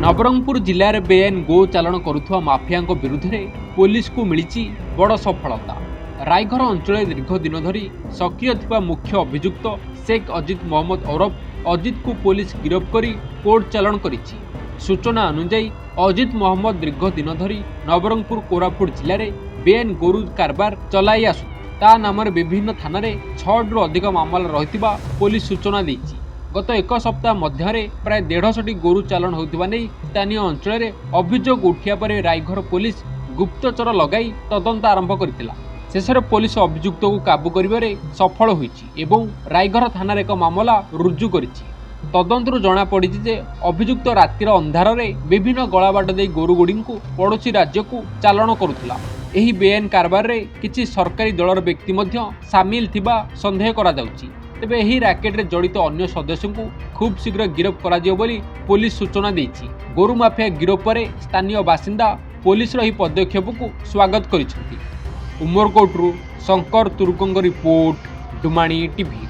नवरंगपुर जिले में बेआईन गो चालाण करुवा माफिया विरुद्ध में पुलिस को मिली बड़ सफलता। रायघर अंचल दीर्घ दिन धरी सक्रिय थिबा मुख्य अभियुक्त शेख अजित मोहम्मद ओरफ अजित को पुलिस गिरफ्त कर कोर्ट चालाण करिछि। सूचना अनुसार अजित मोहम्मद दीर्घ दिन धरी नवरंगपुर कोरापुट जिले में बेआईन गोरु कारबार चलाई आसु ता नाम विभिन्न थाना 6 अधिक मामला रही पुलिस सूचना देछि। गत एक सप्ताह मध्य प्राय 150 गोरु चालाण होता नहीं स्थानीय अंचल अभियोग उठिया पर रायघर पुलिस गुप्तचर लगाई तदंत आरंभ करथिला। शेष में पुलिस अभियुक्त को काबू करिबारे सफल होईछि एवं रायघर थाना एक मामला रुजु करिछि। तदंतरु जना पड़ी जे अभियुक्त रातिर अंधार विभिन्न गलाबाट दे गोरुगुड़ी को पड़ोशी राज्य को चालाण करुथिला। एही बेआईन कारबार रे किछि सरकारी दलर व्यक्ति मध्य सामिल थिबा संदेह करा जाउछि। तेबे एही रैकेट रे जड़ित अन्य सदस्य को खूब शीघ्र गिरफ्त करा जियो बोली पुलिस सूचना देछि। गोरु माफिया गिरफ्त पर स्थानीय बासिंदा पुलिस रही पदक्षेप को स्वागत करिसेंति। उमरकोटरू शंकर तुर्कंग रिपोर्ट डुमाणी टीवी।